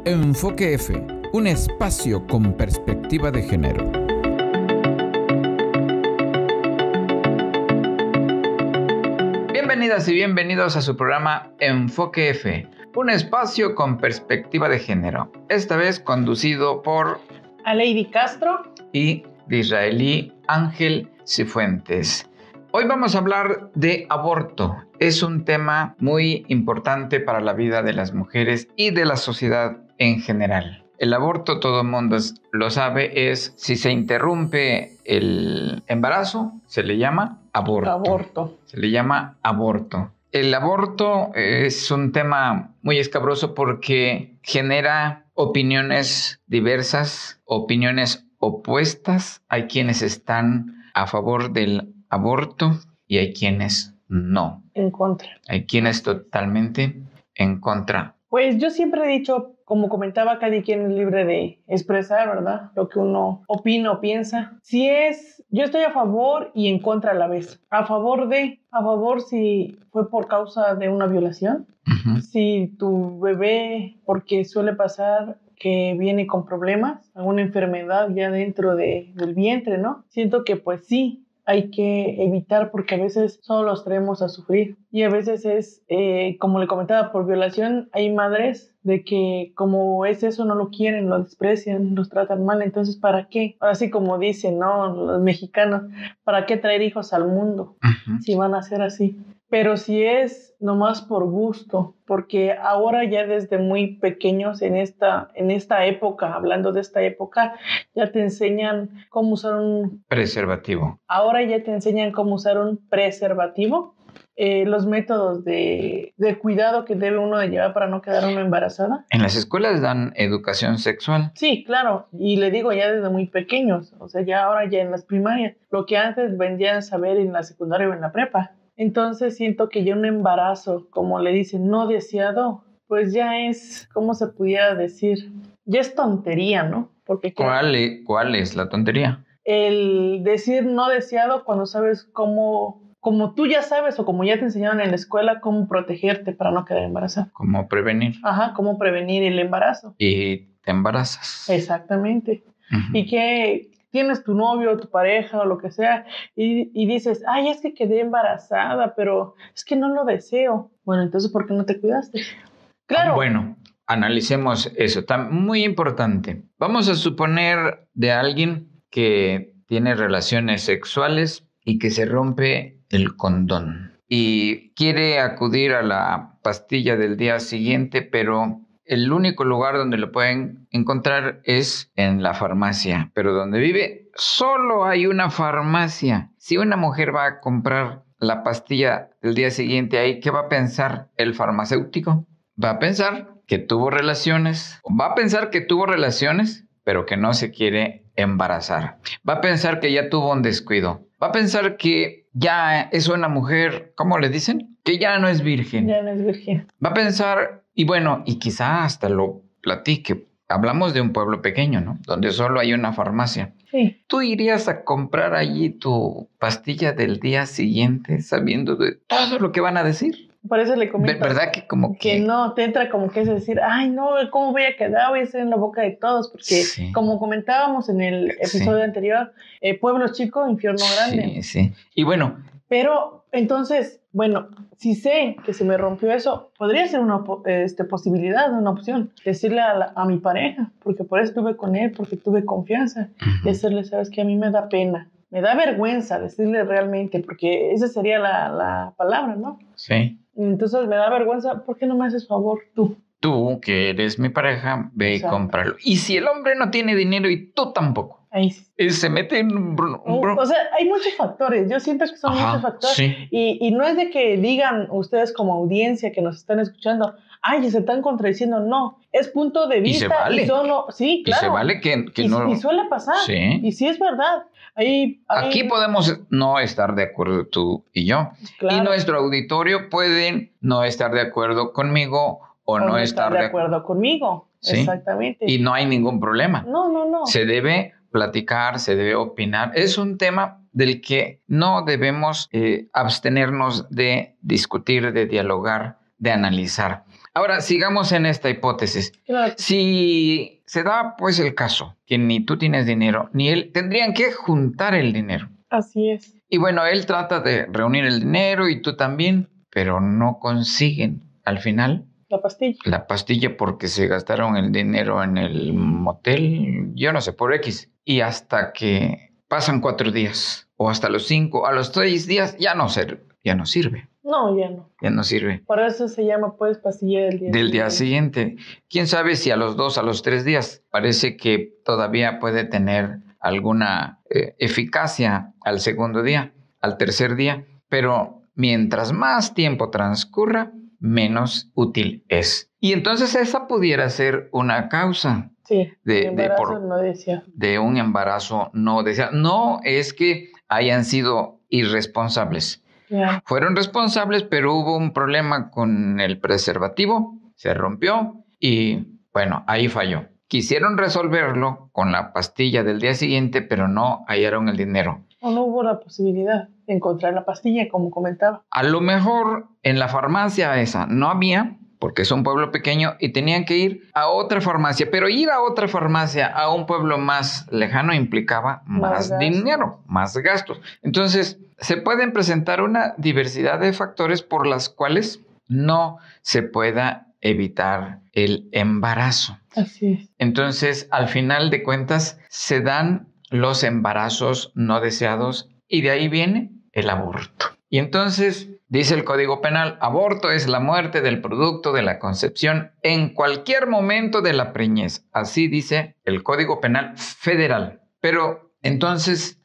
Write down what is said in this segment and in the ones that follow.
Enfoque F, un espacio con perspectiva de género. Bienvenidas y bienvenidos a su programa Enfoque F, un espacio con perspectiva de género. Esta vez conducido por Aleidi Castro y de Israelí Ángel Cifuentes. Hoy vamos a hablar de aborto. Es un tema muy importante para la vida de las mujeres y de la sociedad en general. El aborto, todo el mundo lo sabe, es si se interrumpe el embarazo, se le llama aborto. Se le llama aborto. El aborto es un tema muy escabroso porque genera opiniones diversas, opiniones opuestas. Hay quienes están a favor del aborto y hay quienes no. En contra. Hay quienes totalmente en contra. Pues yo siempre he dicho, como comentaba, cada quien es libre de expresar, ¿verdad? Lo que uno opina o piensa. Yo estoy a favor y en contra a la vez. A favor si fue por causa de una violación. Uh-huh. Si tu bebé, porque suele pasar que viene con problemas, alguna enfermedad ya dentro del vientre, ¿no? Siento que pues sí, hay que evitar porque a veces solo los traemos a sufrir. Y a veces es, como le comentaba, por violación hay madres de que como es eso no lo quieren, lo desprecian, los tratan mal. Entonces, ¿para qué? Ahora sí, como dicen, ¿no? Los mexicanos, ¿para qué traer hijos al mundo? Uh-huh. Si van a ser así. Pero si es nomás por gusto, porque ahora ya desde muy pequeños en esta época, hablando de esta época, ya te enseñan cómo usar un preservativo. Ahora ya te enseñan cómo usar un preservativo, los métodos de cuidado que debe uno de llevar para no quedar uno embarazada. En las escuelas dan educación sexual. Sí, claro, y le digo ya desde muy pequeños, o sea, ya ahora ya en las primarias, lo que antes vendrían a saber en la secundaria o en la prepa. Entonces siento que ya un embarazo, como le dicen, no deseado, pues ya es, ¿cómo se pudiera decir? Ya es tontería, ¿no? Porque ¿Cuál es la tontería? El decir no deseado cuando sabes como tú ya sabes o como ya te enseñaron en la escuela, cómo protegerte para no quedar embarazada. ¿Cómo prevenir? Ajá, cómo prevenir el embarazo. Y te embarazas. Exactamente. Uh-huh. Y que tienes tu novio, tu pareja o lo que sea y dices, ay, es que quedé embarazada, pero es que no lo deseo. Bueno, entonces, ¿por qué no te cuidaste? Claro. Bueno, analicemos eso. Está muy importante. Vamos a suponer de alguien que tiene relaciones sexuales y que se rompe el condón y quiere acudir a la pastilla del día siguiente, pero el único lugar donde lo pueden encontrar es en la farmacia, pero donde vive solo hay una farmacia. Si una mujer va a comprar la pastilla del día siguiente ahí, ¿qué va a pensar el farmacéutico? Va a pensar que tuvo relaciones, pero que no se quiere embarazar. Va a pensar que ya tuvo un descuido. Va a pensar que ya es una mujer, ¿cómo le dicen? Que ya no es virgen. Ya no es virgen. Va a pensar, y bueno, y quizá hasta lo platique. Hablamos de un pueblo pequeño, ¿no? Donde solo hay una farmacia. Sí. ¿Tú irías a comprar allí tu pastilla del día siguiente sabiendo de todo lo que van a decir? Por eso le comento. ¿Verdad que como que no te entra como que es decir, ay no, ¿cómo voy a quedar? Voy a estar en la boca de todos, porque sí, como comentábamos en el episodio anterior, pueblo chico, infierno grande. Sí. Y bueno. Pero entonces, bueno, si sé que se me rompió eso, podría ser una posibilidad, una opción, decirle a mi pareja, porque por eso estuve con él, porque tuve confianza, decirle, sabes que a mí me da pena. Me da vergüenza decirle realmente, porque esa sería la palabra, ¿no? Sí. Entonces me da vergüenza, ¿por qué no me haces favor tú? Tú, que eres mi pareja, ve y cómpralo. Y si el hombre no tiene dinero y tú tampoco, ahí sí. Se mete en O sea, hay muchos factores. Yo siento que son muchos factores. Sí. Y no es de que digan ustedes como audiencia que nos están escuchando, ay, se están contradiciendo. No, es punto de vista. Y se vale. Sí, claro. Y se vale que no. Y suele pasar. Sí. Y sí es verdad. Aquí podemos no estar de acuerdo tú y yo. Claro. Y nuestro auditorio pueden no estar de acuerdo conmigo o no estar de acuerdo conmigo. ¿Sí? Exactamente. Y no hay ningún problema. No. Se debe platicar, se debe opinar. Es un tema del que no debemos abstenernos de discutir, de dialogar, de analizar. Ahora, sigamos en esta hipótesis. Claro. Si se da pues el caso que ni tú tienes dinero, ni él, tendrían que juntar el dinero. Así es. Y bueno, él trata de reunir el dinero y tú también, pero no consiguen al final la pastilla porque se gastaron el dinero en el motel, yo no sé, por X. Y hasta que pasan 4 días, o hasta los 5, a los 6 días, ya no sirve. No, ya no. Ya no sirve. Por eso se llama pues pastilla del día siguiente. ¿Quién sabe si a los 2, a los 3 días? Parece que todavía puede tener alguna eficacia al segundo día, al tercer día, pero mientras más tiempo transcurra, menos útil es. Y entonces esa pudiera ser una causa de un embarazo no deseado. No es que hayan sido irresponsables. Yeah. Fueron responsables, pero hubo un problema con el preservativo, se rompió y bueno, ahí falló. Quisieron resolverlo con la pastilla del día siguiente, pero no hallaron el dinero. O no hubo la posibilidad de encontrar la pastilla, como comentaba. A lo mejor en la farmacia esa no había, porque es un pueblo pequeño, y tenían que ir a otra farmacia. Pero ir a otra farmacia, a un pueblo más lejano, implicaba más dinero, más gastos. Entonces, se pueden presentar una diversidad de factores por las cuales no se pueda evitar el embarazo. Así es. Entonces, al final de cuentas, se dan los embarazos no deseados y de ahí viene el aborto. Y entonces, dice el Código Penal, aborto es la muerte del producto de la concepción en cualquier momento de la preñez. Así dice el Código Penal Federal. Pero entonces,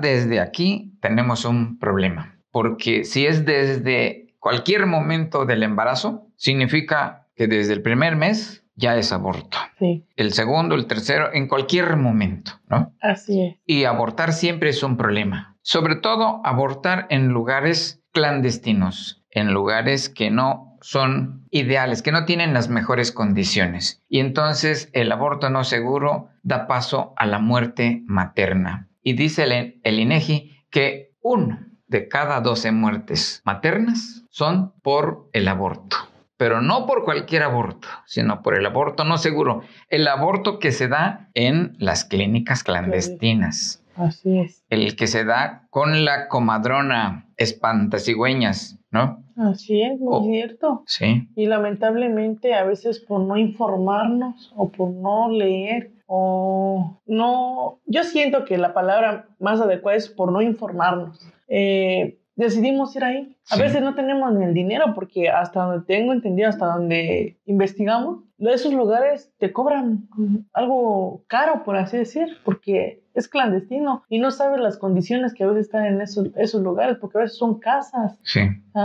desde aquí, tenemos un problema. Porque si es desde cualquier momento del embarazo, significa que desde el primer mes ya es aborto. Sí. El segundo, el tercero, en cualquier momento, ¿no? Así es. Y abortar siempre es un problema. Sobre todo abortar en lugares clandestinos, en lugares que no son ideales, que no tienen las mejores condiciones. Y entonces el aborto no seguro da paso a la muerte materna. Y dice el INEGI que 1 de cada 12 muertes maternas son por el aborto. Pero no por cualquier aborto, sino por el aborto no seguro. El aborto que se da en las clínicas clandestinas. Así es. El que se da con la comadrona espantacigüeñas, ¿no? Así es, muy cierto. Sí. Y lamentablemente a veces por no informarnos o por no leer o no... Yo siento que la palabra más adecuada es por no informarnos. Decidimos ir ahí. A veces no tenemos ni el dinero porque hasta donde tengo entendido, hasta donde investigamos, esos lugares te cobran algo caro, por así decir, porque es clandestino y no sabes las condiciones que a veces están en esos lugares, porque a veces son casas. Sí.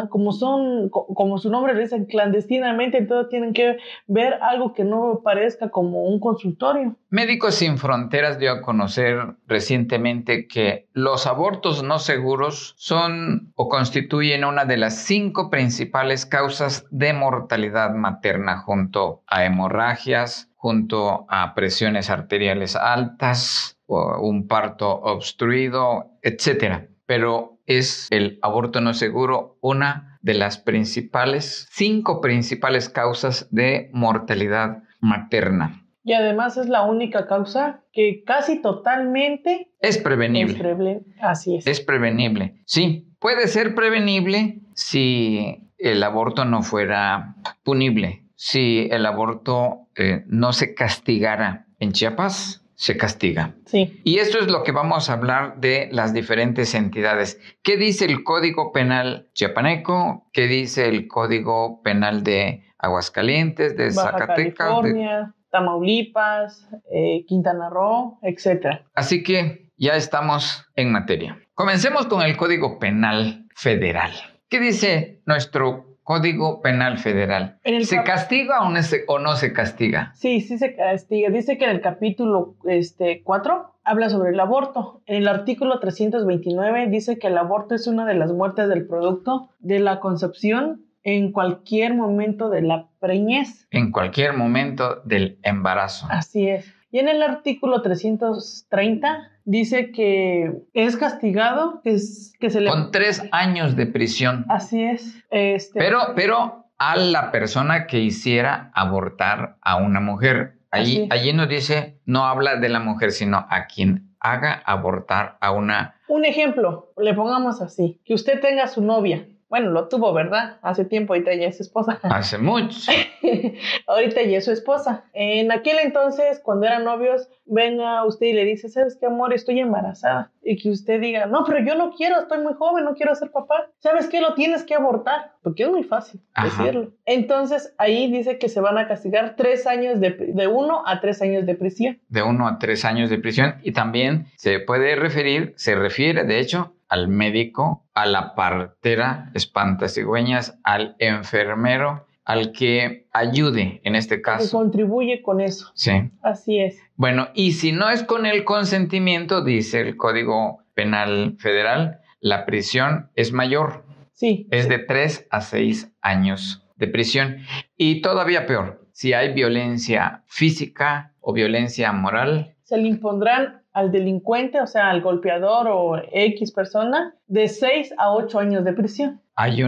Como su nombre le dice, clandestinamente, entonces tienen que ver algo que no parezca como un consultorio. Médicos Sin Fronteras dio a conocer recientemente que los abortos no seguros son o constituyen una de las 5 principales causas de mortalidad materna, junto a hemorragias, junto a presiones arteriales altas, o un parto obstruido, etc. Pero es el aborto no seguro una de las 5 principales causas de mortalidad materna. Y además es la única causa que casi totalmente es prevenible. Así es. Es prevenible. Sí, puede ser prevenible si el aborto no fuera punible. Si el aborto no se castigara. En Chiapas se castiga. Sí. Y esto es lo que vamos a hablar de las diferentes entidades. ¿Qué dice el Código Penal chiapaneco? ¿Qué dice el Código Penal de Aguascalientes, de Baja Zacatecas, California, Tamaulipas, Quintana Roo, etc. Así que ya estamos en materia. Comencemos con el Código Penal Federal. ¿Qué dice nuestro Código Penal Federal? ¿Se castiga o no se castiga? Sí se castiga. Dice que en el capítulo 4 habla sobre el aborto. En el artículo 329 dice que el aborto es una de las muertes del producto de la concepción en cualquier momento de la preñez. En cualquier momento del embarazo. Así es. Y en el artículo 330 dice que es castigado, que se le... Con 3 años de prisión. Así es. Pero a la persona que hiciera abortar a una mujer. Allí no dice, no habla de la mujer, sino a quien haga abortar a una. Un ejemplo, le pongamos así, que usted tenga su novia. Bueno, lo tuvo, ¿verdad? Hace tiempo, ahorita ya es su esposa. Hace mucho. Ahorita ya es su esposa. En aquel entonces, cuando eran novios, venga usted y le dice, ¿sabes qué, amor? Estoy embarazada. Y que usted diga, no, pero yo no quiero, estoy muy joven, no quiero ser papá. ¿Sabes qué? Lo tienes que abortar. Porque es muy fácil decirlo. Entonces, ahí dice que se van a castigar 3 años de 1 a 3 años de prisión. De 1 a 3 años de prisión. Y también se refiere, de hecho, al médico, a la partera, espantasigüeñas, al enfermero, al que ayude en este caso. Que contribuye con eso. Sí. Así es. Bueno, y si no es con el consentimiento, dice el Código Penal Federal, la prisión es mayor. Sí. Es de 3 a 6 años de prisión. Y todavía peor, si hay violencia física o violencia moral. Se le impondrán al delincuente, o sea, al golpeador o X persona, de 6 a 8 años de prisión. Hay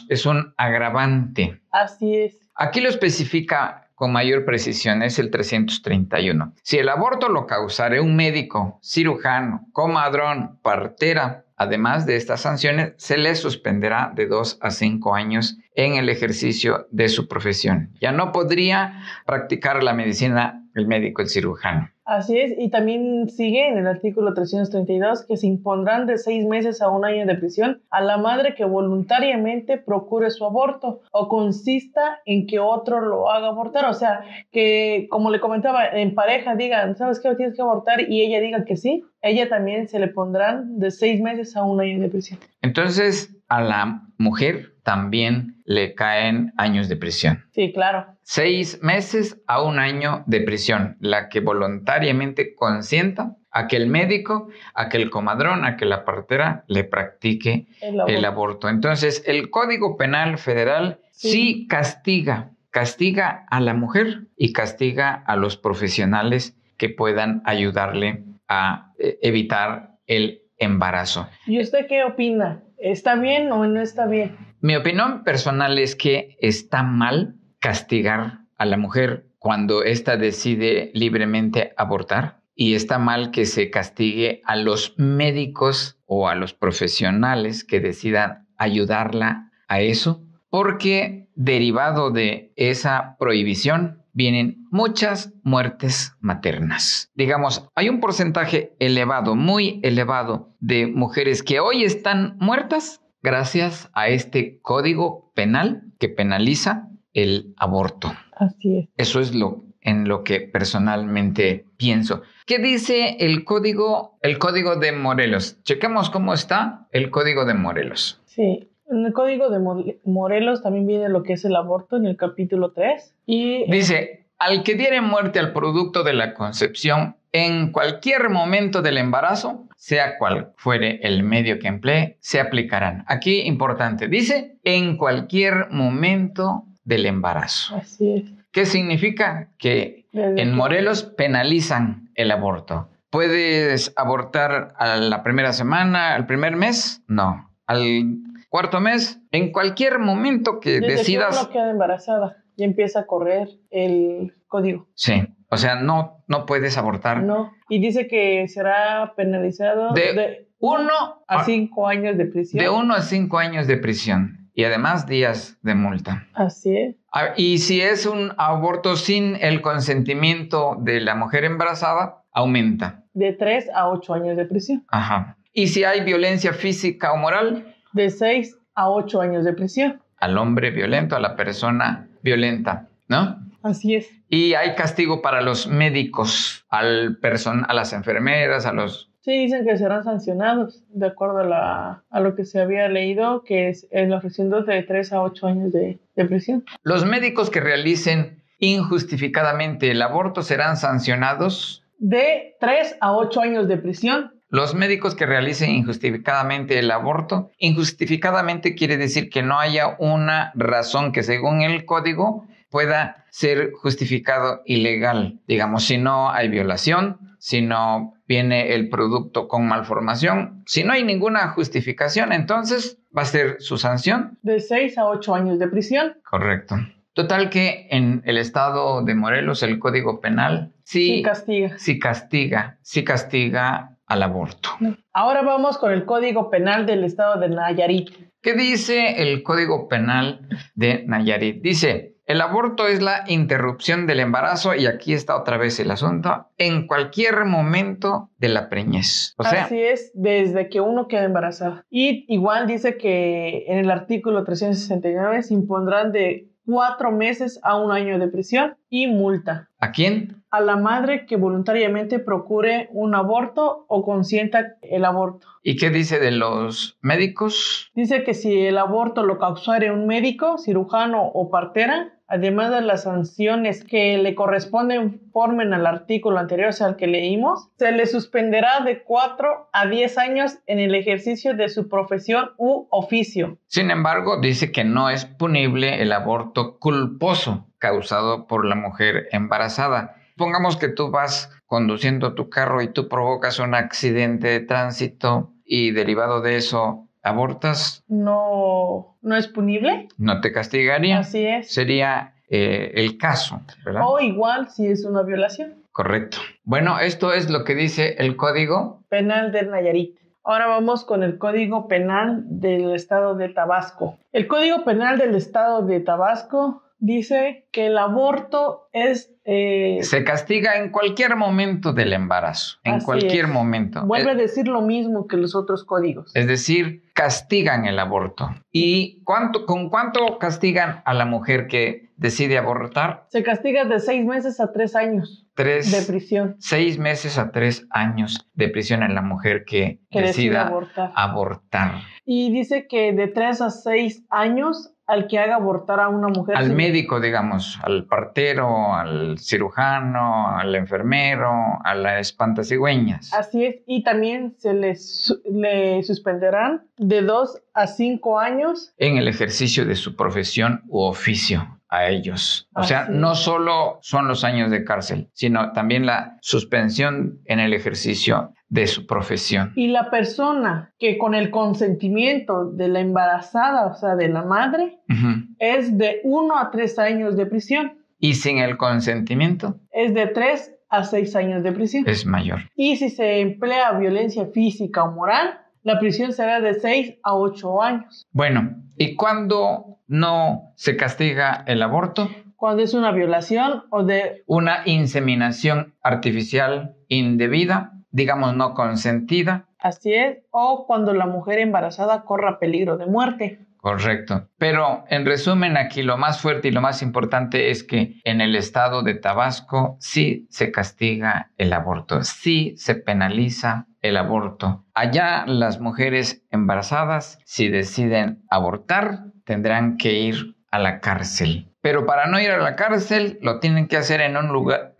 es un agravante. Así es. Aquí lo especifica con mayor precisión, es el 331. Si el aborto lo causare un médico, cirujano, comadrón, partera, además de estas sanciones, se le suspenderá de 2 a 5 años en el ejercicio de su profesión. Ya no podría practicar la medicina el médico, el cirujano. Así es, y también sigue en el artículo 332 que se impondrán de 6 meses a 1 año de prisión a la madre que voluntariamente procure su aborto o consista en que otro lo haga abortar. O sea, que como le comentaba, en pareja digan, ¿sabes qué? Tienes que abortar y ella diga que sí. Ella también se le pondrán de 6 meses a 1 año de prisión. Entonces, a la mujer también le caen años de prisión. Sí, claro. 6 meses a 1 año de prisión. La que voluntariamente consienta a que el médico, a que el comadrón, a que la partera le practique el aborto. Entonces, el Código Penal Federal sí castiga a la mujer y castiga a los profesionales que puedan ayudarle a evitar el embarazo. ¿Y usted qué opina? ¿Está bien o no está bien? Mi opinión personal es que está mal castigar a la mujer cuando ésta decide libremente abortar, y está mal que se castigue a los médicos o a los profesionales que decidan ayudarla a eso, porque derivado de esa prohibición vienen muchas muertes maternas. Digamos, hay un porcentaje elevado, muy elevado, de mujeres que hoy están muertas gracias a este código penal que penaliza el aborto. Así es. Eso es en lo que personalmente pienso. ¿Qué dice el código de Morelos? Chequemos cómo está el código de Morelos. Sí. En el Código de Morelos también viene lo que es el aborto en el capítulo 3. Y dice, al que diere muerte al producto de la concepción en cualquier momento del embarazo, sea cual fuere el medio que emplee, se aplicarán. Aquí importante, dice, en cualquier momento del embarazo. Así es. ¿Qué significa? Que en Morelos penalizan el aborto. ¿Puedes abortar a la primera semana, al primer mes? No. Al cuarto mes, en cualquier momento que decidas. Desde que uno queda embarazada y empieza a correr el código. Sí, o sea, no puedes abortar. No, y dice que será penalizado de 1 a 5 años de prisión. De 1 a 5 años de prisión y además días de multa. Así es. Y si es un aborto sin el consentimiento de la mujer embarazada, aumenta. De 3 a 8 años de prisión. Ajá. Y si hay violencia física o moral, de 6 a 8 años de prisión. Al hombre violento, a la persona violenta, ¿no? Así es. Y hay castigo para los médicos, a las enfermeras, a los... Sí, dicen que serán sancionados, de acuerdo a lo que se había leído, que es en ofreciendo de 3 a 8 años de prisión. Los médicos que realicen injustificadamente el aborto serán sancionados de 3 a 8 años de prisión. Los médicos que realicen injustificadamente el aborto, injustificadamente quiere decir que no haya una razón que según el código pueda ser justificado ilegal. Digamos, si no hay violación, si no viene el producto con malformación. Si no hay ninguna justificación, entonces va a ser su sanción. De 6 a 8 años de prisión. Correcto. Total que en el estado de Morelos el Código Penal sí castiga al aborto. Ahora vamos con el Código Penal del estado de Nayarit. ¿Qué dice el Código Penal de Nayarit? Dice, el aborto es la interrupción del embarazo, y aquí está otra vez el asunto, en cualquier momento de la preñez. O sea, así es, desde que uno queda embarazada. Y igual dice que en el artículo 369 se impondrán de 4 meses a 1 año de prisión y multa. ¿A quién? A la madre que voluntariamente procure un aborto o consienta el aborto. ¿Y qué dice de los médicos? Dice que si el aborto lo causare un médico, cirujano o partera, además de las sanciones que le corresponden formen al artículo anterior, o sea, al que leímos, se le suspenderá de 4 a 10 años en el ejercicio de su profesión u oficio. Sin embargo, dice que no es punible el aborto culposo causado por la mujer embarazada. Pongamos que tú vas conduciendo tu carro y tú provocas un accidente de tránsito y derivado de eso abortas. No es punible. No te castigaría. Así es. Sería el caso, ¿verdad? O igual si es una violación. Correcto. Bueno, esto es lo que dice el Código Penal de Nayarit. Ahora vamos con el Código Penal del estado de Tabasco. El Código Penal del estado de Tabasco dice que el aborto es... se castiga en cualquier momento del embarazo, en cualquier momento. Vuelve a decir lo mismo que los otros códigos. Es decir, castigan el aborto. ¿Y con cuánto castigan a la mujer que decide abortar? Se castiga de 6 meses a 3 años de prisión. 6 meses a 3 años de prisión en la mujer que decida abortar. Y dice que de 3 a 6 años al que haga abortar a una mujer. Al médico, digamos, al partero, al cirujano, al enfermero, a la espantacigüeñas. Así es, y también se le suspenderán de 2 a 5 años en el ejercicio de su profesión u oficio a ellos. O sea, no solo son los años de cárcel, sino también la suspensión en el ejercicio de su profesión. Y la persona que con el consentimiento de la embarazada, o sea, de la madre, es de 1 a 3 años de prisión. ¿Y sin el consentimiento? Es de 3 a 6 años de prisión. Es mayor. Y si se emplea violencia física o moral, la prisión será de 6 a 8 años. Bueno, ¿y cuándo no se castiga el aborto? Cuando es una violación o de una inseminación artificial indebida, digamos no consentida. Así es, o cuando la mujer embarazada corra peligro de muerte. Correcto. Pero en resumen, aquí lo más fuerte y lo más importante es que en el estado de Tabasco sí se castiga el aborto, sí se penaliza el aborto. Allá las mujeres embarazadas, si deciden abortar, tendrán que ir a la cárcel. Pero para no ir a la cárcel, lo tienen que hacer en un lugar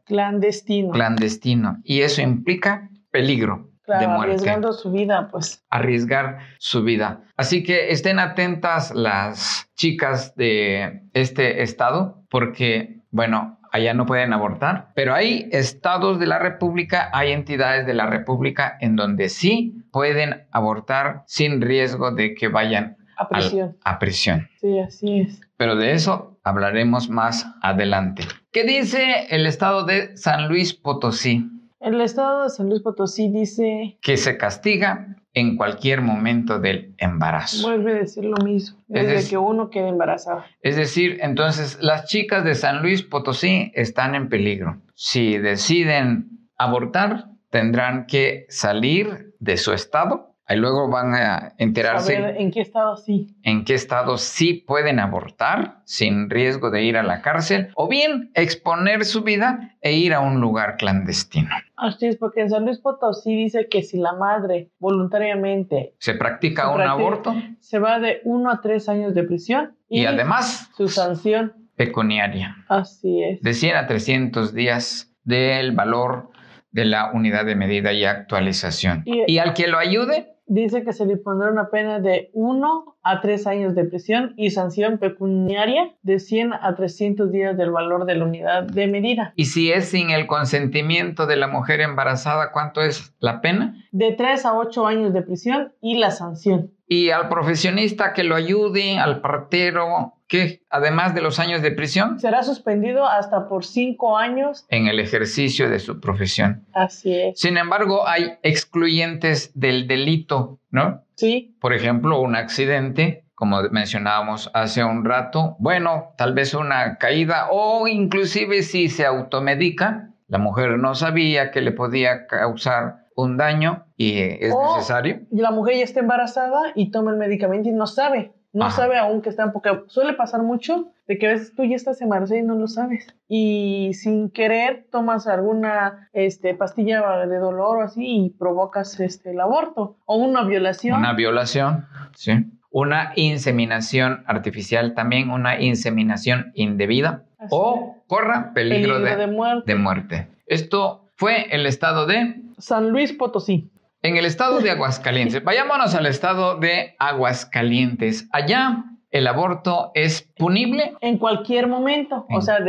clandestino. Y eso implica peligro. Claro, de muerte. Arriesgando su vida, pues. Arriesgar su vida. Así que estén atentas las chicas de este estado, porque, bueno, allá no pueden abortar, pero hay estados de la República, hay entidades de la República en donde sí pueden abortar sin riesgo de que vayan a prisión. Sí, así es. Pero de eso hablaremos más adelante. ¿Qué dice el estado de San Luis Potosí? El estado de San Luis Potosí dice que se castiga en cualquier momento del embarazo. Vuelve a decir lo mismo, desde que uno quede embarazado. Es decir, entonces las chicas de San Luis Potosí están en peligro. Si deciden abortar, tendrán que salir de su estado. Ahí luego van a enterarse en qué estado sí. En qué estado sí pueden abortar sin riesgo de ir a la cárcel o bien exponer su vida e ir a un lugar clandestino. Así es, porque en San Luis Potosí dice que si la madre voluntariamente se practica un aborto, se va de 1 a 3 años de prisión y además su sanción pecuniaria. Así es. De 100 a 300 días del valor de la unidad de medida y actualización. Y al que lo ayude, Dice que se le pondrá una pena de 1 a 3 años de prisión y sanción pecuniaria de 100 a 300 días del valor de la unidad de medida. Y si es sin el consentimiento de la mujer embarazada, ¿cuánto es la pena? De 3 a 8 años de prisión y la sanción. Y al profesionista que lo ayude, al partero, ¿qué? Además de los años de prisión, Será suspendido hasta por 5 años. en el ejercicio de su profesión. Así es. Sin embargo, hay excluyentes del delito, ¿no? Sí, Por ejemplo, un accidente, como mencionábamos hace un rato, bueno, tal vez una caída o inclusive si se automedica, la mujer no sabía que le podía causar un daño y es necesario. y la mujer ya está embarazada y toma el medicamento y no sabe. No Ajá. sabe aún que está, porque suele pasar mucho de que a veces tú ya estás embarazada y no lo sabes. Y sin querer tomas alguna pastilla de dolor o así y provocas el aborto o una violación. Una violación, sí. Una inseminación artificial, también una inseminación indebida. Así O corra peligro de muerte. de muerte. Esto fue el estado de... San Luis Potosí. En el estado de Aguascalientes. Vayámonos al estado de Aguascalientes. Allá el aborto es punible. En cualquier momento. O sea,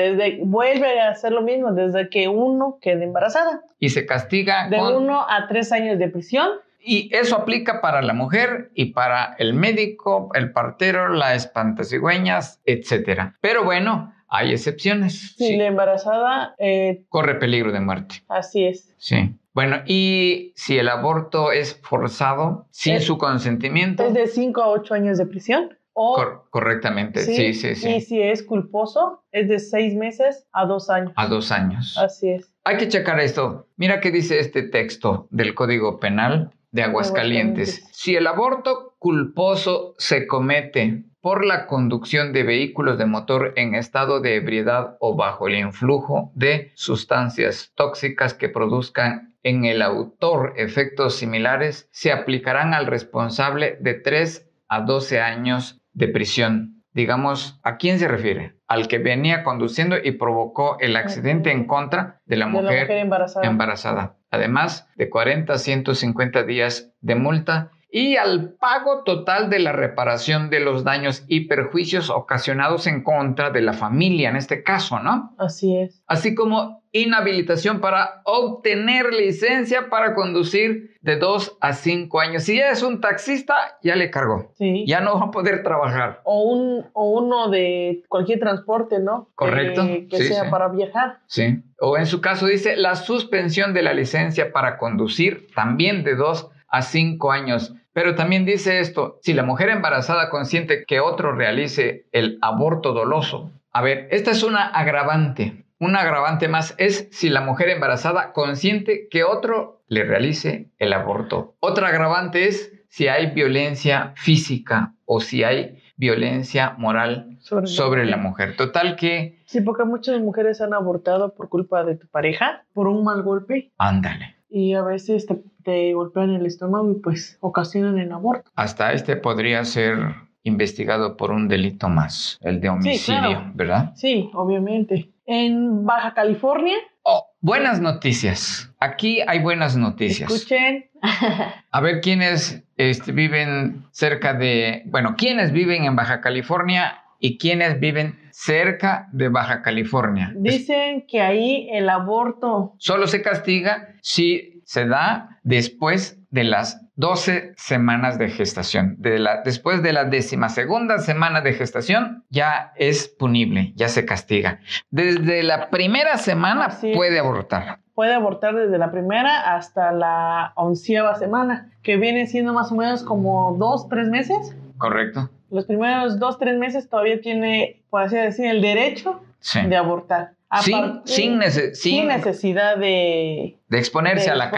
vuelve a hacer lo mismo desde que uno quede embarazada. Y se castiga De con... 1 a 3 años de prisión. Y eso aplica para la mujer y para el médico, el partero, la espantacigüeñas, etc. Pero bueno, hay excepciones. Si la embarazada... corre peligro de muerte. Así es. Sí. Bueno, y si el aborto es forzado sin su consentimiento. Es de 5 a 8 años de prisión. O, correctamente, sí. Y si es culposo, es de 6 meses a 2 años. A 2 años. Así es. Hay que checar esto. Mira qué dice este texto del Código Penal de Aguascalientes. Si el aborto culposo se comete por la conducción de vehículos de motor en estado de ebriedad o bajo el influjo de sustancias tóxicas que produzcan en el autor efectos similares, se aplicarán al responsable de 3 a 12 años de prisión. Digamos, ¿a quién se refiere? Al que venía conduciendo y provocó el accidente en contra de la mujer embarazada. Además de 40 a 150 días de multa y al pago total de la reparación de los daños y perjuicios ocasionados en contra de la familia, en este caso, ¿no? Así es. Así como inhabilitación para obtener licencia para conducir de 2 a 5 años. Si ya es un taxista, ya le cargó. Sí. Ya no va a poder trabajar. O uno de cualquier transporte, ¿no? Correcto. Que sea para viajar. Sí. O en su caso dice la suspensión de la licencia para conducir también de 2 a 5 años. Pero también dice esto, si la mujer embarazada consiente que otro realice el aborto doloso. A ver, esta es una agravante. Una agravante más es si la mujer embarazada consiente que otro le realice el aborto. Otra agravante es si hay violencia física o si hay violencia moral sobre la mujer. Total que... Sí, porque muchas mujeres han abortado por culpa de tu pareja, por un mal golpe. Ándale. Y a veces te golpean el estómago y pues ocasionan el aborto. Hasta podría ser investigado por un delito más, el de homicidio, sí, claro. ¿Verdad? Sí, obviamente. En Baja California... Oh, buenas noticias. Aquí hay buenas noticias. Escuchen. A ver, ¿quiénes viven cerca de... Bueno, ¿quiénes viven en Baja California y quiénes viven cerca de Baja California? Dicen que ahí el aborto... Solo se castiga si se da después de las 12 semanas de gestación. Después de la 12ª semana de gestación ya es punible, ya se castiga. Desde la primera semana puede abortar. Puede abortar desde la primera hasta la 11ª semana, que viene siendo más o menos como 2-3 meses. Correcto. Los primeros 2-3 meses todavía tiene, por así decir, el derecho de abortar. Sin necesidad de exponerse a la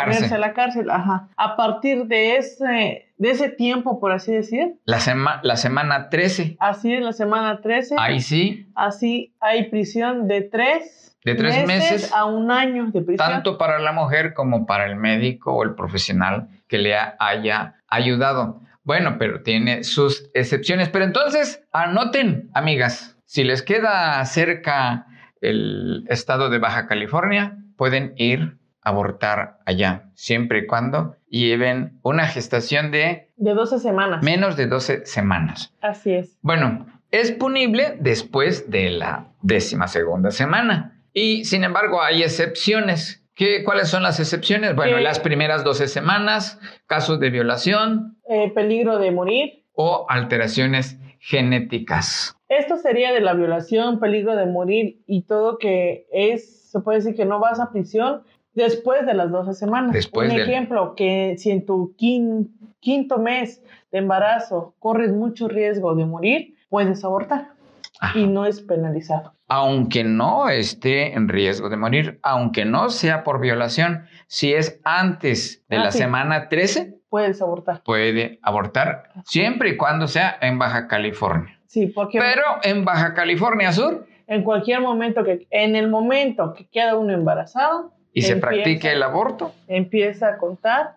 cárcel. Ajá. A partir de ese tiempo, por así decir. La semana 13. Así es, la semana 13. Ahí sí. Así hay prisión de 3 meses a 1 año de prisión. Tanto para la mujer como para el médico o el profesional que le haya ayudado. Bueno, pero tiene sus excepciones. Pero entonces, anoten, amigas, si les queda cerca el estado de Baja California, pueden ir abortar allá, siempre y cuando lleven una gestación de 12 semanas. Menos de 12 semanas. Así es. Bueno, es punible después de la 12ª semana. Y sin embargo, hay excepciones. ¿Cuáles son las excepciones? Bueno, las primeras 12 semanas, casos de violación. Peligro de morir. O alteraciones genéticas. Esto sería de la violación, peligro de morir y todo que se puede decir que no vas a prisión después de las 12 semanas. Un ejemplo, que si en tu quinto mes de embarazo corres mucho riesgo de morir, puedes abortar. Ajá. Y no es penalizado. Aunque no esté en riesgo de morir, aunque no sea por violación, si es antes de la semana 13, puedes abortar. Puede abortar siempre y cuando sea en Baja California. Sí, porque... Pero en Baja California Sur... En el momento que queda uno embarazado... Y se practique el aborto. Empieza a contar,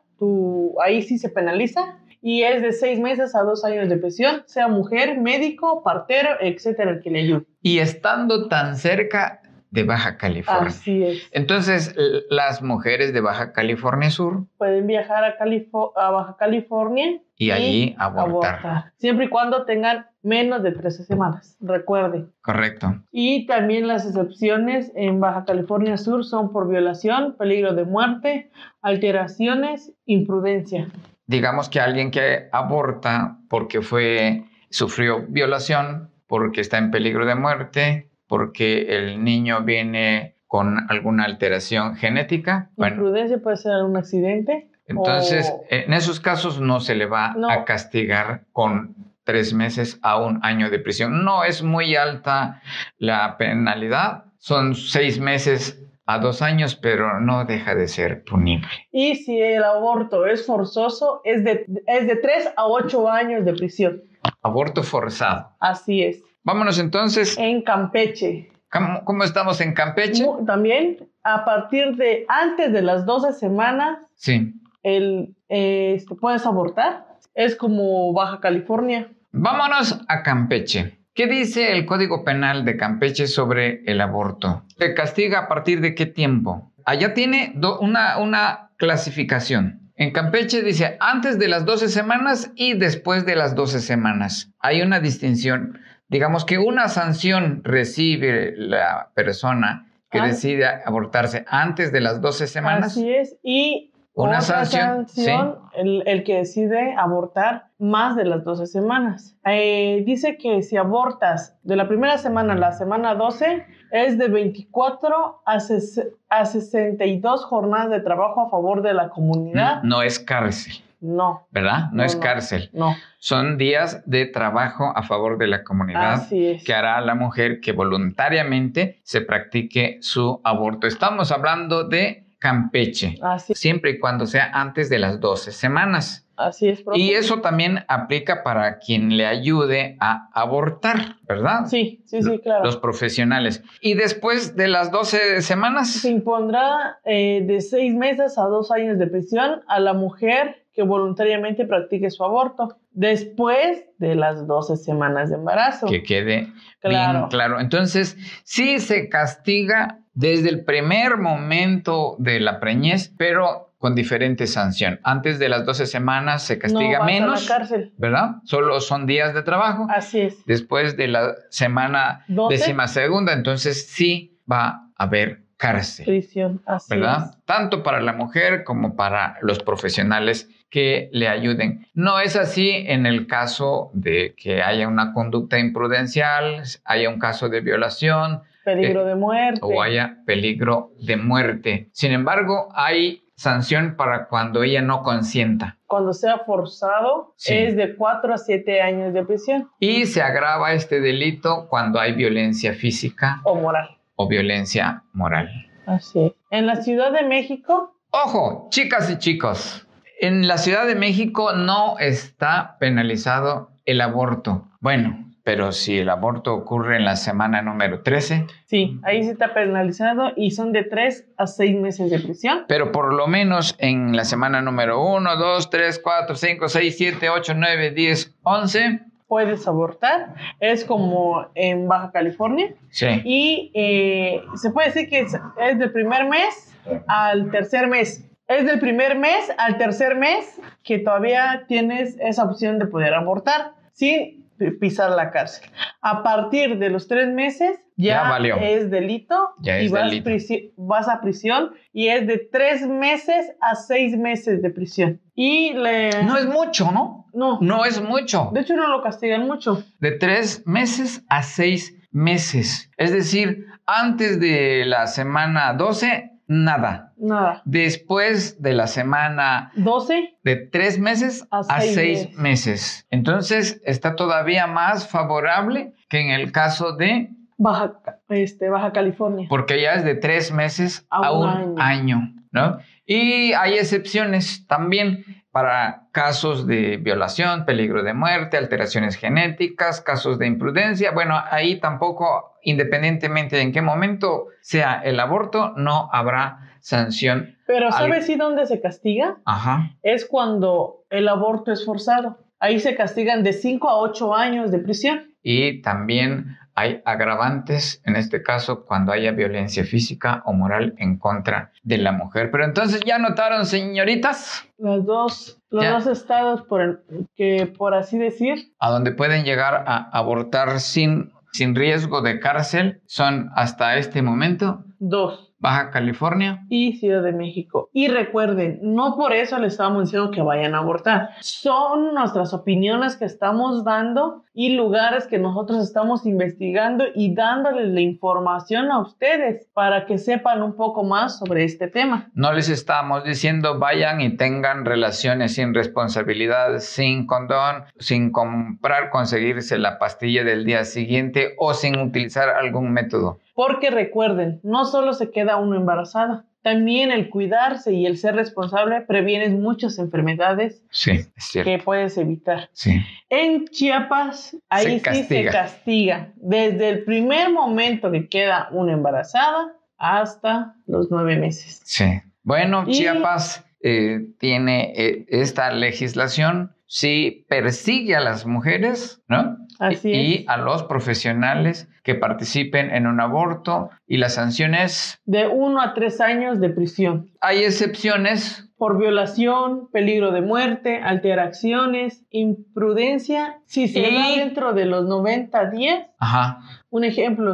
ahí sí se penaliza, y es de 6 meses a 2 años de prisión, sea mujer, médico, partero, etcétera, el que le ayude. Y estando tan cerca de Baja California. Así es. Entonces, las mujeres de Baja California Sur pueden viajar a Baja California y allí abortar. Siempre y cuando tengan menos de 13 semanas, recuerden. Correcto. Y también las excepciones en Baja California Sur son por violación, peligro de muerte, alteraciones, imprudencia. Digamos que alguien que aborta porque sufrió violación, porque está en peligro de muerte, porque el niño viene con alguna alteración genética. Imprudencia puede ser un accidente. Entonces, en esos casos no se le va a castigar con 3 meses a 1 año de prisión. No es muy alta la penalidad, son 6 meses a 2 años, pero no deja de ser punible. Y si el aborto es forzoso, es de 3 a 8 años de prisión. Aborto forzado. Así es. Vámonos entonces. En Campeche. ¿Cómo estamos en Campeche? También, antes de las 12 semanas, sí. Puedes abortar. Es como Baja California. Vámonos a Campeche. ¿Qué dice el Código Penal de Campeche sobre el aborto? ¿Se castiga a partir de qué tiempo? Allá tiene una clasificación. En Campeche dice antes de las 12 semanas y después de las 12 semanas. Hay una distinción. Digamos que una sanción recibe la persona que decide abortarse antes de las 12 semanas. Así es. Y una sanción ¿sí? el que decide abortar más de las 12 semanas. Dice que si abortas de la primera semana a la semana 12, es de 24 a 62 jornadas de trabajo a favor de la comunidad. No es cárcel. No. ¿Verdad? No es cárcel. No. Son días de trabajo a favor de la comunidad. Así es. Que hará la mujer que voluntariamente se practique su aborto. Estamos hablando de Campeche. Así. Siempre y cuando sea antes de las 12 semanas. Así es, profe. Y eso también aplica para quien le ayude a abortar, ¿verdad? Sí, claro. Los profesionales. Y después de las 12 semanas. Se impondrá de 6 meses a 2 años de prisión a la mujer que voluntariamente practique su aborto después de las 12 semanas de embarazo. Que quede bien claro. Entonces, sí se castiga desde el primer momento de la preñez, pero con diferente sanción. Antes de las 12 semanas se castiga menos, a la cárcel. ¿Verdad? Solo son días de trabajo. Así es. Después de la semana 12ª, entonces sí va a haber cárcel. Prisión, así ¿verdad? Es. Tanto para la mujer como para los profesionales que le ayuden. No es así en el caso de que haya una conducta imprudencial, haya un caso de violación, peligro de muerte. O haya peligro de muerte. Sin embargo, hay sanción para cuando ella no consienta. Cuando sea forzado, es de 4 a 7 años de prisión. Y se agrava este delito cuando hay violencia física o moral. O violencia moral. Así es. En la Ciudad de México. Ojo, chicas y chicos. En la Ciudad de México no está penalizado el aborto. Bueno, pero si el aborto ocurre en la semana número 13. Sí, ahí sí está penalizado y son de 3 a 6 meses de prisión. Pero por lo menos en la semana número 1, 2, 3, 4, 5, 6, 7, 8, 9, 10, 11. puedes abortar. Es como en Baja California. Sí. Y se puede decir que es del primer mes al tercer mes. Es del primer mes al tercer mes que todavía tienes esa opción de poder abortar sin pisar la cárcel. A partir de los 3 meses ya valió. es delito y vas a prisión y es de 3 meses a 6 meses de prisión. No es mucho, ¿no? No. No es mucho. De hecho, no lo castigan mucho. De 3 meses a 6 meses. Es decir, antes de la semana 12, nada. Después de la semana 12, de 3 meses a 6 meses. Entonces, está todavía más favorable que en el caso de Baja California. Porque ya es de 3 meses a un año, ¿no? Y hay excepciones también para casos de violación, peligro de muerte, alteraciones genéticas, casos de imprudencia. Bueno, ahí tampoco, independientemente de en qué momento sea el aborto, no habrá sanción. Pero ¿sabes dónde se castiga? Ajá. Es cuando el aborto es forzado. Ahí se castigan de 5 a 8 años de prisión. Y también hay agravantes, en este caso, cuando haya violencia física o moral en contra de la mujer. Pero entonces, ¿ya notaron, señoritas? Los dos estados, por así decir, a donde pueden llegar a abortar sin riesgo de cárcel son hasta este momento 2. Baja California y Ciudad de México. Y recuerden, no por eso les estamos diciendo que vayan a abortar. Son nuestras opiniones que estamos dando y lugares que nosotros estamos investigando y dándoles la información a ustedes para que sepan un poco más sobre este tema. No les estamos diciendo vayan y tengan relaciones sin responsabilidad, sin condón, sin conseguirse la pastilla del día siguiente o sin utilizar algún método. Porque recuerden, no solo se queda uno embarazada, también el cuidarse y el ser responsable previene muchas enfermedades que puedes evitar. Sí. En Chiapas, ahí se castiga desde el primer momento que queda una embarazada hasta los 9 meses. Sí. Bueno, Chiapas tiene esta legislación, sí persigue a las mujeres, ¿no? Así es. Y a los profesionales que participen en un aborto, y las sanciones de 1 a 3 años de prisión. Hay excepciones por violación, peligro de muerte, alteraciones, imprudencia, si se da dentro de los 90 días. Ajá. Un ejemplo,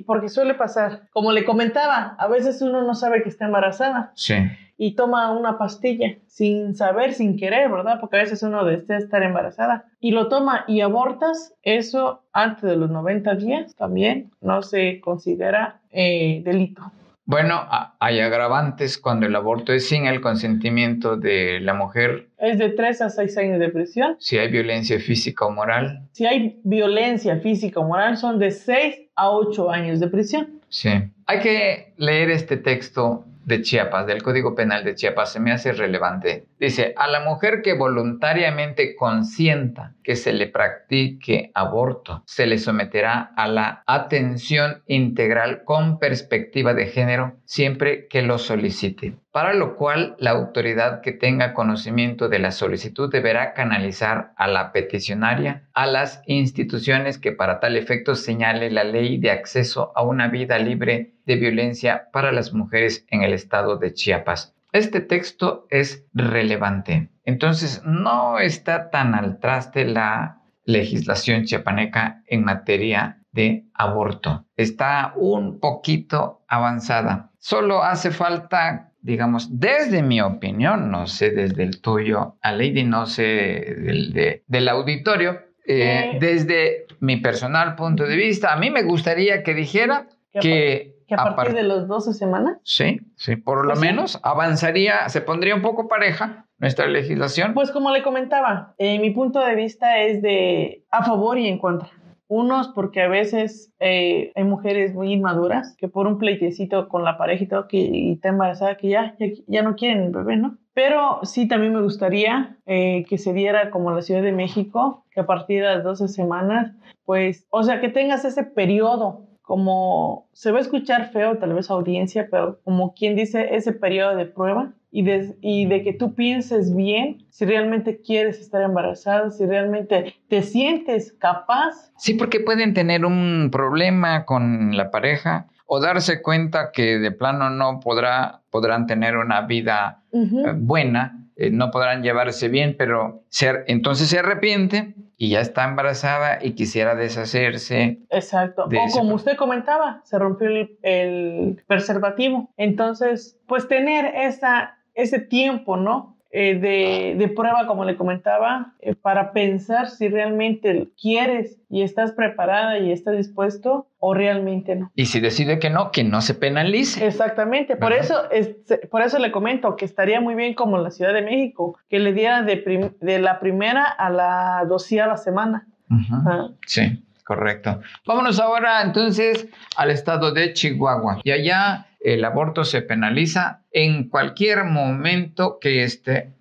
porque suele pasar, como le comentaba, a veces uno no sabe que está embarazada. Sí. Y toma una pastilla sin saber, sin querer, ¿verdad? Porque a veces uno desea estar embarazada y lo toma y abortas, eso antes de los 90 días también no se considera delito. Bueno, hay agravantes cuando el aborto es sin el consentimiento de la mujer. Es de 3 a 6 años de prisión. Si hay violencia física o moral. Si hay violencia física o moral, son de 6 a 8 años de prisión. Sí. Hay que leer este texto de Chiapas, del Código Penal de Chiapas, se me hace relevante. Dice, a la mujer que voluntariamente consienta que se le practique aborto, se le someterá a la atención integral con perspectiva de género siempre que lo solicite, para lo cual la autoridad que tenga conocimiento de la solicitud deberá canalizar a la peticionaria a las instituciones que para tal efecto señale la ley de acceso a una vida libre de violencia para las mujeres en el estado de Chiapas. Este texto es relevante. Entonces, no está tan al traste la legislación chiapaneca en materia de aborto. Está un poquito avanzada. Solo hace falta, digamos, desde mi opinión, no sé desde el tuyo, Aleidi, no sé del auditorio, desde mi personal punto de vista, a mí me gustaría que dijera que a partir de las 12 semanas. Sí, por lo menos avanzaría, se pondría un poco pareja nuestra legislación. Pues como le comentaba, mi punto de vista es de a favor y en contra. Unos porque a veces hay mujeres muy inmaduras que por un pleitecito con la pareja y todo, y está embarazada, que ya no quieren el bebé, ¿no? Pero sí también me gustaría que se diera como en la Ciudad de México, que a partir de las 12 semanas, pues, o sea, que tengas ese periodo, como se va a escuchar feo tal vez audiencia, pero como quien dice ese periodo de prueba y de que tú pienses bien si realmente quieres estar embarazada, si realmente te sientes capaz. Sí, porque pueden tener un problema con la pareja o darse cuenta que de plano no podrán tener una vida buena, no podrán llevarse bien, pero entonces se arrepiente y ya está embarazada y quisiera deshacerse. Exacto. O como usted comentaba, se rompió el preservativo. Entonces, pues tener ese tiempo, ¿no? De prueba, como le comentaba, para pensar si realmente quieres y estás preparada y estás dispuesto o realmente no. Y si decide que no se penalice. Exactamente. Por eso le comento que estaría muy bien como en la Ciudad de México, que le diera de la primera a la 12ª semana. Sí, correcto. Vámonos ahora entonces al estado de Chihuahua. Y allá el aborto se penaliza en cualquier momento que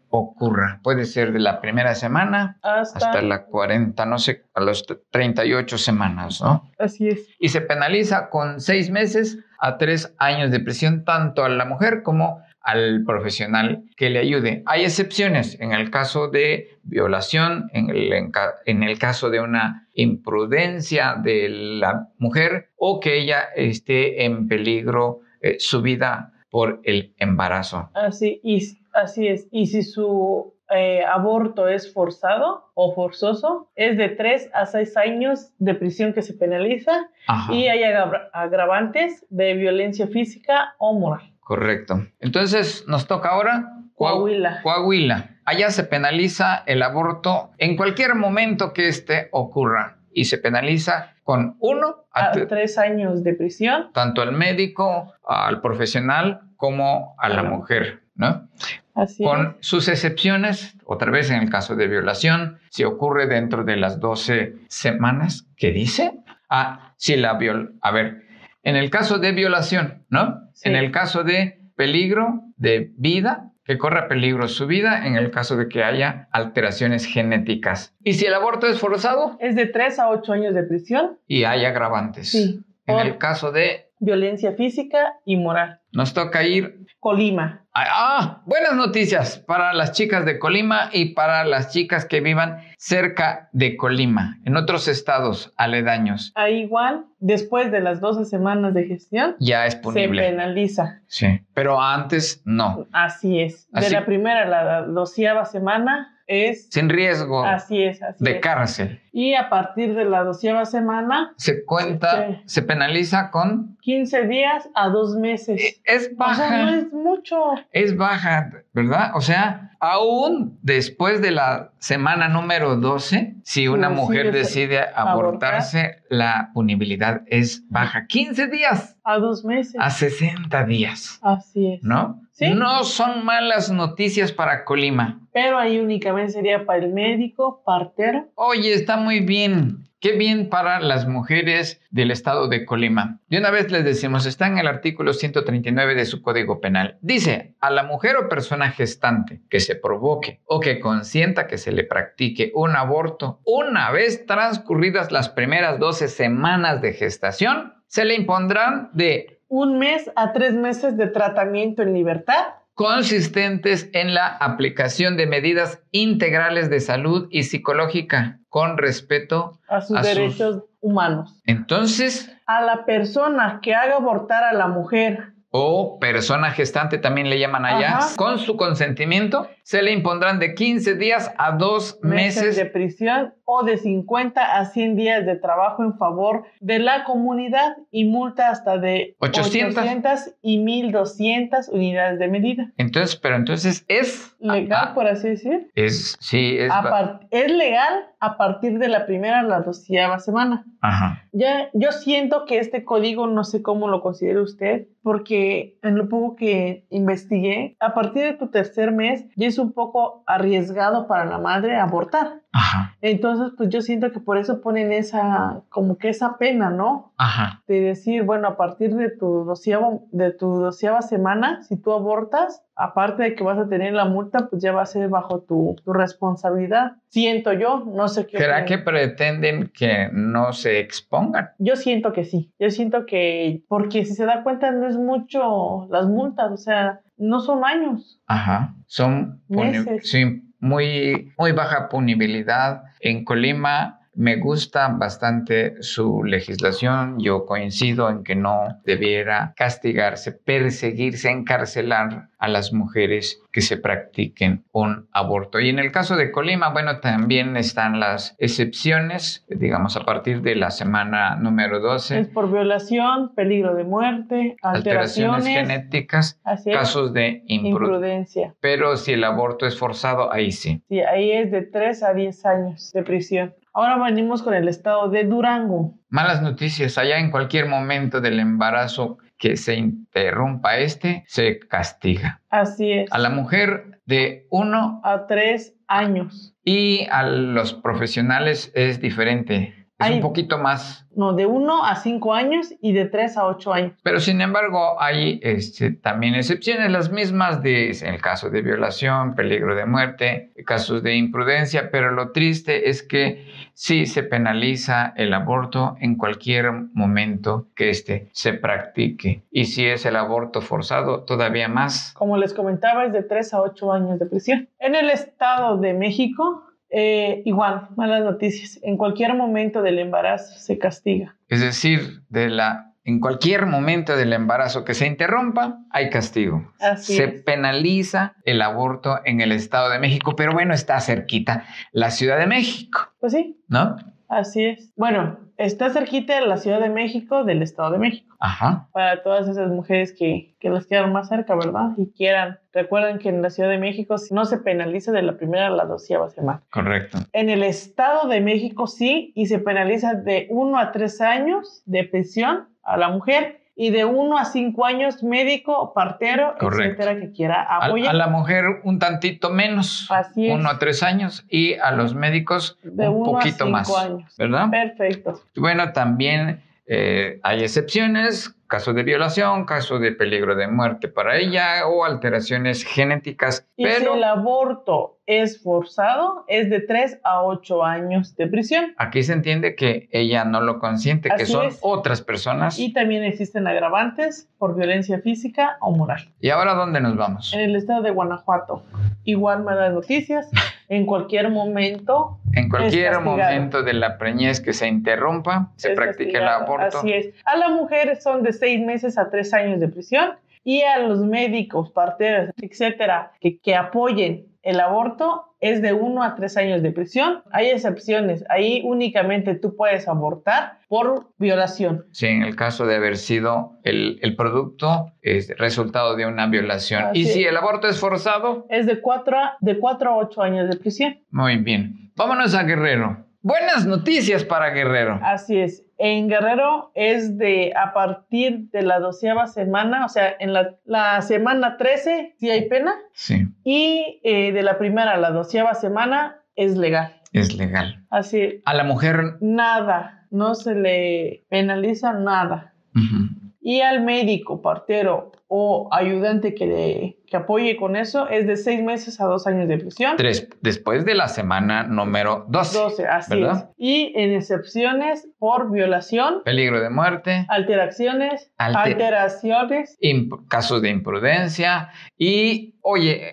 ocurra. Puede ser de la primera semana hasta la 40, no sé, a las 38 semanas, ¿no? Así es. Y se penaliza con 6 meses a 3 años de prisión, tanto a la mujer como al profesional que le ayude. Hay excepciones en el caso de violación, en el caso de una imprudencia de la mujer o que ella esté en peligro su vida por el embarazo. Así es. Y si su aborto es forzado o forzoso, es de 3 a 6 años de prisión que se penaliza. Ajá. Y hay agravantes de violencia física o moral. Correcto. Entonces, nos toca ahora Coahuila. Allá se penaliza el aborto en cualquier momento que ocurra y se penaliza con 1 a 3 años de prisión. Tanto al médico, al profesional, como a la mujer, ¿no? Así con sus excepciones, otra vez en el caso de violación, si ocurre dentro de las 12 semanas, ¿qué dice? A ver, en el caso de violación, ¿no? Sí. En el caso de peligro de vida, que corra peligro su vida, en el caso de que haya alteraciones genéticas. ¿Y si el aborto es forzado? Es de 3 a 8 años de prisión. Y hay agravantes. Sí. En el caso de violencia física y moral. Nos toca ir Colima. Buenas noticias para las chicas de Colima y para las chicas que vivan cerca de Colima, en otros estados aledaños. Igual, después de las 12 semanas de gestión, ya es punible. Se penaliza. Sí, pero antes no. Así es. De la primera a la 12ª semana es sin riesgo. Así es. De cárcel. Y a partir de la 12ª semana se penaliza con 15 días a 2 meses. Es baja. O sea, no es mucho. Es baja, ¿verdad? O sea, aún después de la semana número 12, si una mujer decide abortarse, la punibilidad es baja. 15 días. A 2 meses. A 60 días. Así es. ¿No? ¿Sí? No son malas noticias para Colima. Pero ahí únicamente sería para el médico, partero. Oye, está muy bien. Qué bien para las mujeres del estado de Colima. De una vez les decimos, está en el artículo 139 de su Código Penal. Dice, a la mujer o persona gestante que se provoque o que consienta que se le practique un aborto una vez transcurridas las primeras 12 semanas de gestación, se le impondrán de 1 mes a 3 meses de tratamiento en libertad consistentes en la aplicación de medidas integrales de salud y psicológica con respeto a sus derechos humanos. Entonces, a la persona que haga abortar a la mujer o persona gestante también le llaman allá, con su consentimiento, se le impondrán de 15 días a 2 meses de prisión o de 50 a 100 días de trabajo en favor de la comunidad y multa hasta de 800 y 1,200 unidades de medida. Entonces, es legal, por así decir. Es legal a partir de la primera a la 12ª semana. Ajá. Ya, yo siento que este código, no sé cómo lo considera usted, porque en lo poco que investigué, a partir de tu 3er mes ya es un poco arriesgado para la madre abortar. Ajá. Entonces, pues yo siento que por eso ponen como que esa pena, ¿no? Ajá. De decir, bueno, a partir de tu doceava semana, si tú abortas, aparte de que vas a tener la multa, pues ya va a ser bajo tu responsabilidad. Siento yo, no sé qué ¿Será opinan. que pretenden que no se expongan? Yo siento que sí. Yo siento que, porque si se da cuenta, no es mucho las multas, o sea, no son años. Ajá. Son Meses. sí, muy, muy baja punibilidad. En Colima me gusta bastante su legislación. Yo coincido en que no debiera castigarse, perseguirse, encarcelar a las mujeres que se practiquen un aborto. Y en el caso de Colima, bueno, también están las excepciones, digamos, a partir de la semana número 12. Es por violación, peligro de muerte, alteraciones genéticas, casos de imprudencia. Pero si el aborto es forzado, ahí sí. Sí, ahí es de 3 a 10 años de prisión. Ahora venimos con el estado de Durango. Malas noticias, allá en cualquier momento del embarazo que se interrumpa se castiga. Así es. A la mujer de 1 a 3 años. Y a los profesionales es diferente. Es un poquito más. No, de 1 a 5 años y de 3 a 8 años. Pero sin embargo hay también excepciones, las mismas en el caso de violación, peligro de muerte, casos de imprudencia, pero lo triste es que sí se penaliza el aborto en cualquier momento que se practique. Y si es el aborto forzado, todavía más. Como les comentaba, es de 3 a 8 años de prisión. En el Estado de México, igual, malas noticias. En cualquier momento del embarazo se castiga. Es decir, en cualquier momento del embarazo que se interrumpa, hay castigo. Se penaliza el aborto en el Estado de México, pero bueno, está cerquita la Ciudad de México. Pues sí. ¿No? Así es. Bueno, está cerquita de la Ciudad de México, del Estado de México. Ajá. Para todas esas mujeres que les quedan más cerca, ¿verdad? Y quieran. Recuerden que en la Ciudad de México no se penaliza de la primera a la 12ª semana. Correcto. En el Estado de México sí, y se penaliza de 1 a 3 años de prisión a la mujer y de 1 a 5 años médico, partero, etcétera, que quiera apoyar. A la mujer un tantito menos. Así es. 1 a 3 años y a los médicos de un 1 poquito a 5 más. años. ¿Verdad? Perfecto. Bueno, también hay excepciones, caso de violación, caso de peligro de muerte para ella o alteraciones genéticas. Y si el aborto es forzado, es de 3 a 8 años de prisión. Aquí se entiende que ella no lo consiente, que son otras personas. Y también existen agravantes por violencia física o moral. ¿Y ahora dónde nos vamos? En el estado de Guanajuato. Igual malas noticias. En cualquier momento. En cualquier momento de la preñez que se interrumpa, se practica el aborto. Así es. A la mujer son de 6 meses a 3 años de prisión. Y a los médicos, parteros, etcétera, que apoyen el aborto es de 1 a 3 años de prisión. Hay excepciones. Ahí únicamente tú puedes abortar por violación. Sí, en el caso de haber sido el producto es resultado de una violación. Y si el aborto es forzado, es de 4 a 8 años de prisión. Muy bien. Vámonos a Guerrero. Buenas noticias para Guerrero. Así es. En Guerrero es a partir de la 12ª semana, o sea, en la semana 13 sí hay pena. Sí. Y de la primera a la 12ª semana es legal. Es legal. Así es. A la mujer. Nada. No se le penaliza nada. Y al médico, partero o ayudante que apoye con eso es de 6 meses a 2 años de prisión. Después de la semana número 12. Así ¿verdad? Es. Y en excepciones por violación, peligro de muerte, alteraciones, casos de imprudencia y,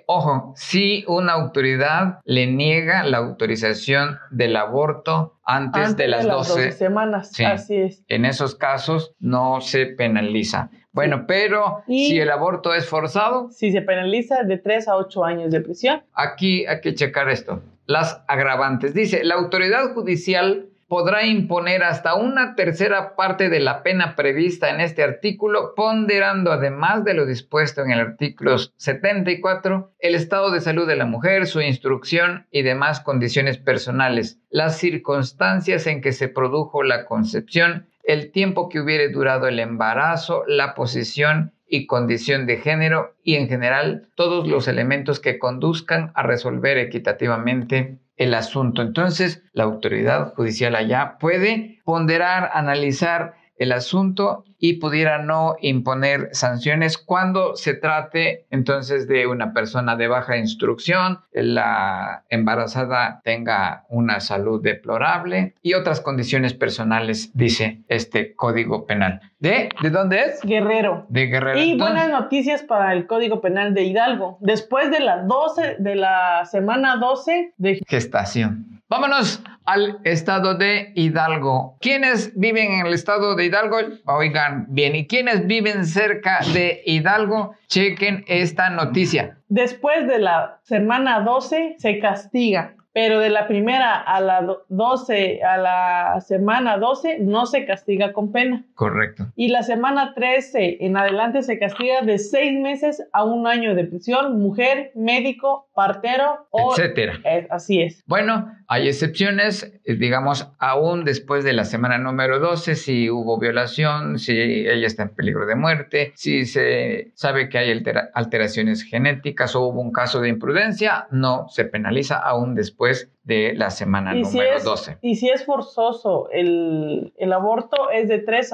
ojo, si una autoridad le niega la autorización del aborto antes de las 12 semanas. Sí. Así es. En esos casos no se penaliza. Bueno, pero si el aborto es forzado. Si se penaliza de 3 a 8 años de prisión. Aquí hay que checar esto. Las agravantes. Dice, la autoridad judicial podrá imponer hasta 1/3 parte de la pena prevista en este artículo, ponderando además de lo dispuesto en el artículo 74, el estado de salud de la mujer, su instrucción y demás condiciones personales, las circunstancias en que se produjo la concepción, el tiempo que hubiere durado el embarazo, la posición y condición de género y en general todos los elementos que conduzcan a resolver equitativamente el asunto. Entonces, la autoridad judicial allá puede ponderar, analizar el asunto y pudiera no imponer sanciones cuando se trate entonces de una persona de baja instrucción, la embarazada tenga una salud deplorable y otras condiciones personales, dice este Código Penal. ¿De dónde es? Guerrero. De Guerrero. Y buenas noticias para el Código Penal de Hidalgo. Después de la semana 12 de gestación. Vámonos al estado de Hidalgo. ¿Quiénes viven en el estado de Hidalgo? Oigan bien. ¿Y quiénes viven cerca de Hidalgo? Chequen esta noticia. Después de la semana 12 se castiga, pero de la primera a la semana 12 no se castiga con pena. Correcto. Y la semana 13 en adelante se castiga de 6 meses a 1 año de prisión, mujer, médico, partero, etcétera. Así es. Bueno, hay excepciones, digamos, aún después de la semana número 12, si hubo violación, si ella está en peligro de muerte, si se sabe que hay alteraciones genéticas o hubo un caso de imprudencia, no se penaliza aún después de la semana número 12. Y si es forzoso el aborto, es de 3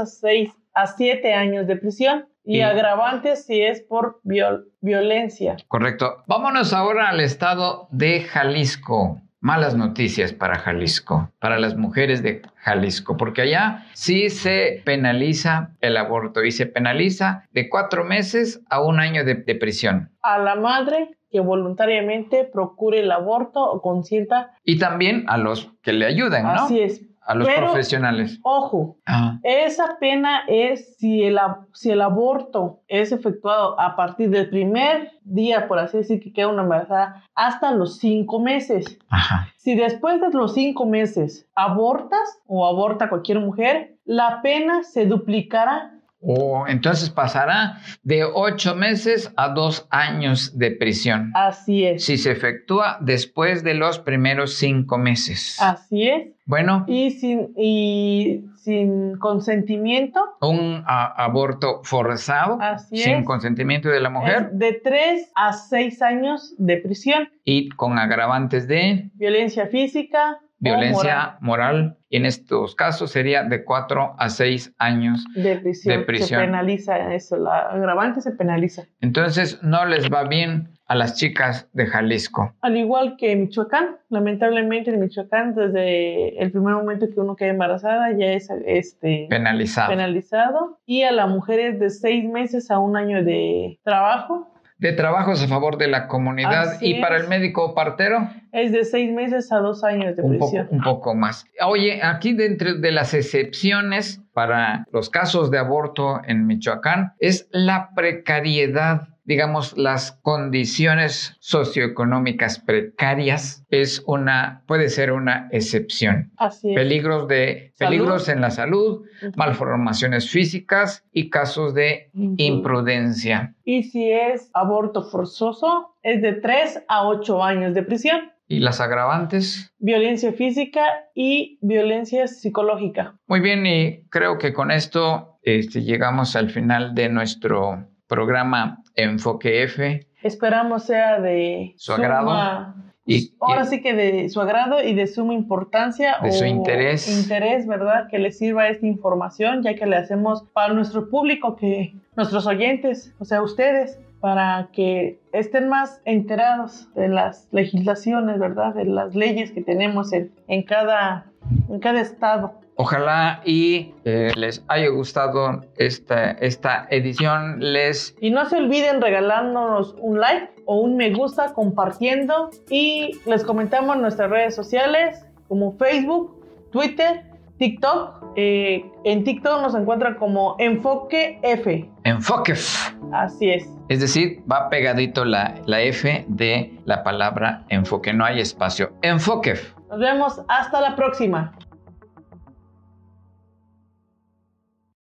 a 7 años de prisión. Y agravantes si es por violencia. Correcto. Vámonos ahora al estado de Jalisco. Malas noticias para Jalisco, para las mujeres de Jalisco, porque allá sí se penaliza el aborto y se penaliza de 4 meses a 1 año de prisión. A la madre que voluntariamente procure el aborto o consienta. Y también a los que le ayudan, ¿no? Así es. A los profesionales. Ojo, esa pena es si el aborto es efectuado a partir del primer día, por así decir, que queda una embarazada, hasta los 5 meses. Ajá. Si después de los 5 meses abortas o aborta cualquier mujer, la pena se duplicará. Entonces pasará de 8 meses a 2 años de prisión. Así es. Si se efectúa después de los primeros 5 meses. Así es. Bueno. Y sin consentimiento. Un aborto forzado. Así sin es. consentimiento de la mujer. Es de 3 a 6 años de prisión. Y con agravantes de violencia física. Violencia moral. Y en estos casos sería de 4 a 6 años de prisión. Se penaliza eso, la agravante se penaliza. Entonces no les va bien a las chicas de Jalisco. Al igual que Michoacán, lamentablemente en Michoacán desde el primer momento que uno queda embarazada ya es penalizado. Y a la mujer es de 6 meses a 1 año de trabajo. De trabajos a favor de la comunidad. Así y para el médico partero es de 6 meses a 2 años de prisión. Un poco más. Oye, aquí dentro de las excepciones para los casos de aborto en Michoacán es la precariedad, digamos, las condiciones socioeconómicas precarias puede ser una excepción. Así es. Peligros en la salud, malformaciones físicas y casos de imprudencia. Y si es aborto forzoso, es de 3 a 8 años de prisión. ¿Y las agravantes? Violencia física y violencia psicológica. Muy bien, y creo que con esto llegamos al final de nuestro programa Enfoque F. Esperamos sea de su agrado. Ahora sí que de su agrado y de suma importancia. De su interés. ¿Verdad? Que les sirva esta información, ya que le hacemos para nuestro público, nuestros oyentes, o sea, ustedes, para que estén más enterados de las legislaciones, ¿verdad? De las leyes que tenemos en cada estado. Ojalá y les haya gustado esta edición. Y no se olviden regalándonos un like o un me gusta, compartiendo. Y les comentamos nuestras redes sociales como Facebook, Twitter, TikTok. En TikTok nos encuentran como Enfoque F. Enfoque F. Así es. Es decir, va pegadito la F de la palabra enfoque. No hay espacio. Enfoque F. Nos vemos hasta la próxima.